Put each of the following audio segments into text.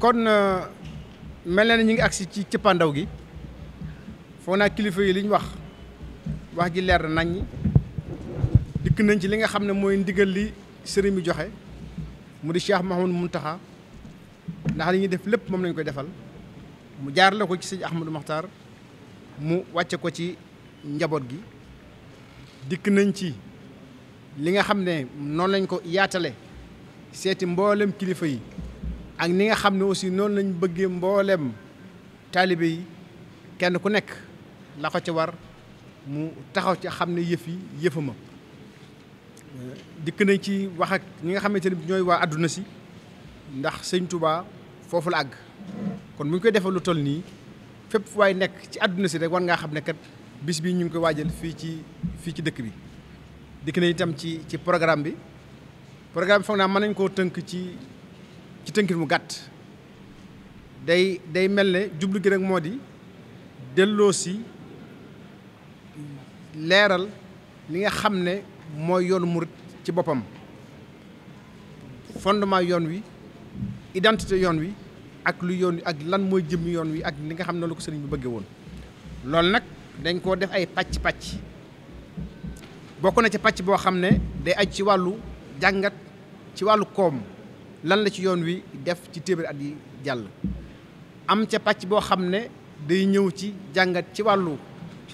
kon mel na ne ñu ngi agsi ci cëppaandaw gi foog naa kilifa yi li ñu wax ji leer na nañ dikk nañ ci li nga xam ne mooy ndigal li sëriñ bi joxe mu di Cheikh Mouhamadou Mountakha ndax li ñuy def lépp moom lañ koy defal mu jaarale ko ci sëñ Ahmadou Makhtar mu wàcce ko ci njaboot gi dikk nañ ci li nga xam ne noonu lañ ko yaatale seeti mboolem kilifa yi ak ni nga xam ne aussi noonu lañ bëggee mboolem taalibe yi kenn ku nekk la ko ci war mu taxaw ci xam ne yëf yi yëfama dikk nañ ci wax ak ñi nga xamante ne ñooy waa àdduna si ndax sëñ Touba foofu la àgg kon bu ñu koy defal lu toll nii fépp fu waay nekk ci àdduna si rek war ngaa xam ne kat bis bi ñu ngi koy waajal fii ci dëkk bi. dikk nañ itam ci programme bi foog naa mën nañ koo tënk ci tënkin mu gàtt day mel ne jublu gi rek moo di delloo si leeral li nga xam ne mooy yoonu murit ci boppam fondement yoon wi identité yoon wi ak lu yoon wi ak lan mooy jëmmi yoon wi ak li nga xam ne la ko sëriñ bi bëggee woon loolu nag dañ koo def ay pàcc bokk na ci pàcc boo xam ne day aju ci wàllu jàngat ci wàllu koom lan la ci yoon wi def ci téeméeri at yi jàll am ca pàcc boo xam ne day ñëw ci jàngat ci wàllu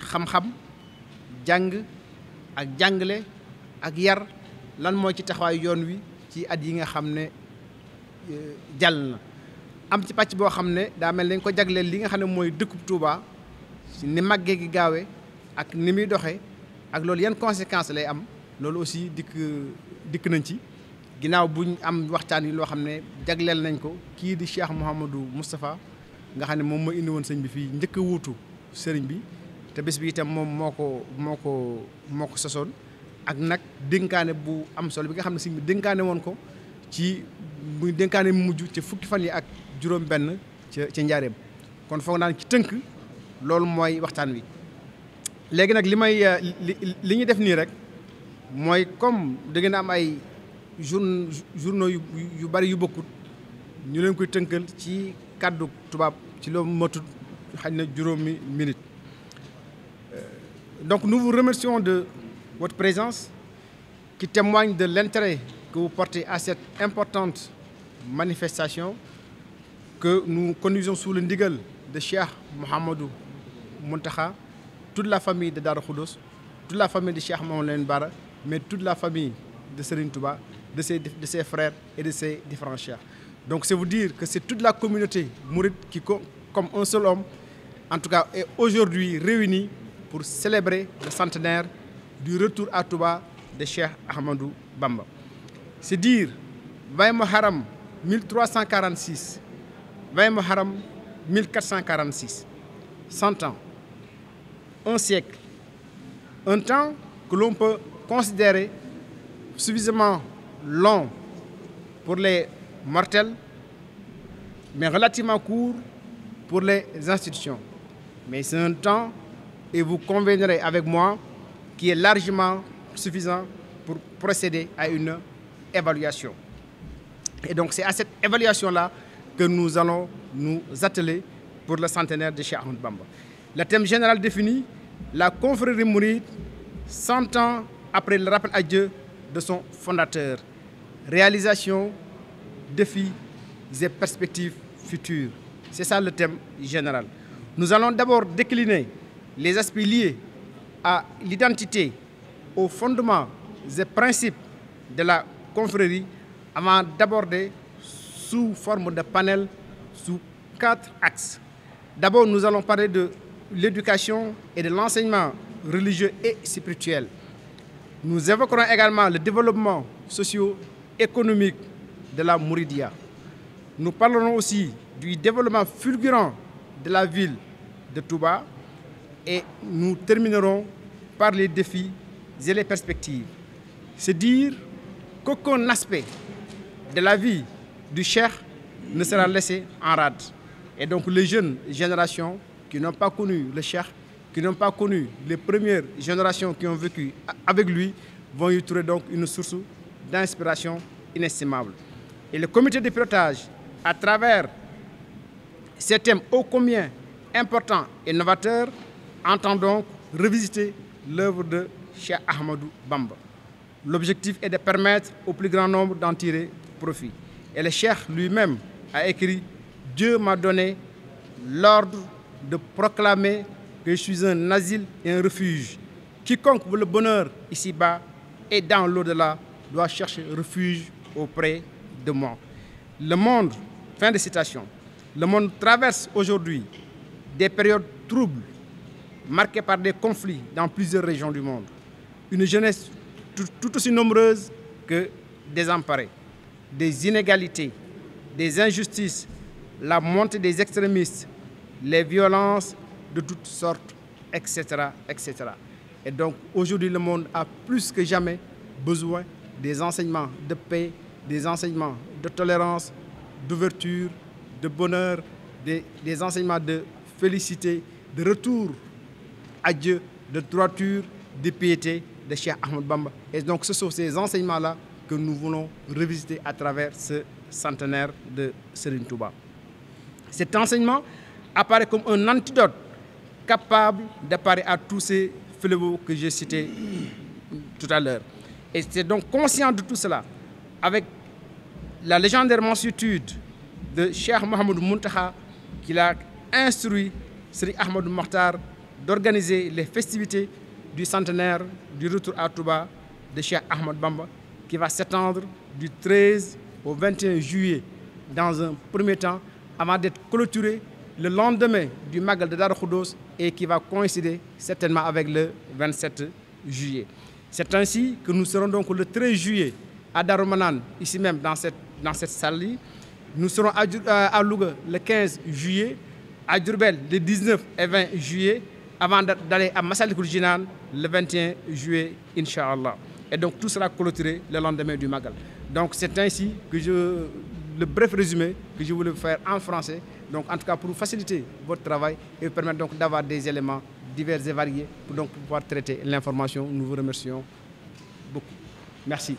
xam-xam jàng ak jàngale ak yar lan mooy ci taxawaayu yoon wi ci at yi nga xam ne jàll na am ci pàcc boo xam ne daa mel nañ ko jagleel li nga xam ne mooy dëkkub Touba ni màggee gi gaawe ak ni muy doxee ak loolu yan conséquences lay am loolu aussi dikk nañ ci ginnaaw buñ am waxtaan yi loo xam ne jagleel nañ ko kii di Cheikh Mouhamadou Moustapha nga xam ne moom moo indi woon sëñ bi fii njëkk a wuutu sëriñ bi te bés bi itam moom moo ko sosoon ak nag dénkaane bu am solo bi nga xam ne sëñ bi dénkaane woon ko ci muy dénkaane mu mujj ci fukki fan yi ak juróom benn ca njaareem kon foog naa ci tënk loolu mooy waxtaan wi léegi nag li ñuy def nii rek mooy comme da ngeen am ay journaux yu bari yu bokkut ñu leen koy tënkal ci kàddu tubaab ci loo matut xañ na juróomi minute donc nous vous remercions de votre présence qui témoigne de l'intérêt que vous portez à cette importante manifestation que nous conduisons sous le ndigal de Cheikh Mouhamadou Mountakha, toute la famille de Darou Khoudoss, toute la famille de Cheikh Mouhamadou Lamine Bara, mais toute la famille de Serigne Touba, de ses frères et de ses différents chefs. Donc c'est vous dire que c'est toute la communauté mouride qui, comme un seul homme, en tout cas, est aujourd'hui réunie pour célébrer le centenaire du retour à Touba de Cheikh Ahmadou Bamba. C'est dire 20 Muharram 1346, 20 Muharram 1446, 100 ans, un siècle, un temps que l'on peut considérer suffisamment long pour les mortels, mais relativement court pour les institutions. Mais c'est un temps, et vous conviendrez avec moi, qui est largement suffisant pour procéder à une évaluation. Et donc c'est à cette évaluation-là que nous allons nous atteler pour le centenaire de Cheikh Ahmadou Bamba. Le thème général défini, la confrérie mouride, 100 ans après le rappel à Dieu de son fondateur. Réalisation, défis et perspectives futures. C'est ça le thème général. Nous allons d'abord décliner les aspects liés à l'identité, aux fondements et principes de la confrérie avant d'aborder sous forme de panel sous 4 axes. D'abord, nous allons parler de l'éducation et de l'enseignement religieux et spirituel. Nous évoquerons également le développement socio-économique de la Mouridia. Nous parlerons aussi du développement fulgurant de la ville de Touba et nous terminerons par les défis et les perspectives. C'est dire qu'aucun aspect de la vie du Cheikh ne sera laissé en rade. Et donc les jeunes générations qui n'ont pas connu le Cheikh, qui n'ont pas connu les premières générations qui ont vécu avec lui, vont y trouver donc une source d'inspiration inestimable. Et le comité de pilotage, à travers Ces thèmes ô combien importants et novateurs entendent donc revisiter l'œuvre de Cheikh Ahmadou Bamba. L'objectif est de permettre au plus grand nombre d'en tirer profit. Et le Cheikh lui-même a écrit « Dieu m'a donné l'ordre de proclamer que je suis un asile et un refuge. Quiconque veut le bonheur ici-bas et dans l'au-delà doit chercher refuge auprès de moi. » Le monde, fin de citation, le monde traverse aujourd'hui des périodes troubles, marquées par des conflits dans plusieurs régions du monde. Une jeunesse tout aussi nombreuse que désemparée, des inégalités, des injustices, la montée des extrémistes, les violences de toutes sortes, etc., etc. Et donc aujourd'hui, le monde a plus que jamais besoin des enseignements de paix, des enseignements de tolérance, d'ouverture, de bonheur, des enseignements de félicité, de retour à Dieu, de droiture, de piété de Cheikh Ahmadou Bamba. Et donc ce sont ces enseignements-là que nous voulons revisiter à travers ce centenaire de Serigne Touba. Cet enseignement apparaît comme un antidote capable de parer à tous ces fléaux que j'ai cités tout à l'heure. Et c'est donc conscient de tout cela, avec la légendaire mansuétude de Cheikh Mouhamadou Mountakha, qu'il a instruit Serigne Ahmadou Mokhtar d'organiser les festivités du centenaire du retour à Touba de Cheikh Ahmadou Bamba, qui va s'étendre du 13 au 21 juillet dans un premier temps, avant d'être clôturé le lendemain du Magal de Darou Khoudoss et qui va coïncider certainement avec le 27 juillet. C'est ainsi que nous serons donc le 13 juillet à Darou Manane, ici même dans cette salle. Nous serons à Louga le 15 juillet, à Diourbel le 19 et 20 juillet, avant d'aller à Massalikul Jinane le 21 juillet, Inch'Allah. Et donc tout sera clôturé le lendemain du Magal. Donc c'est ainsi que le bref résumé que je voulais faire en français, donc en tout cas pour vous faciliter votre travail et vous permettre donc d'avoir des éléments divers et variés pour donc pouvoir traiter l'information. Nous vous remercions beaucoup. Merci.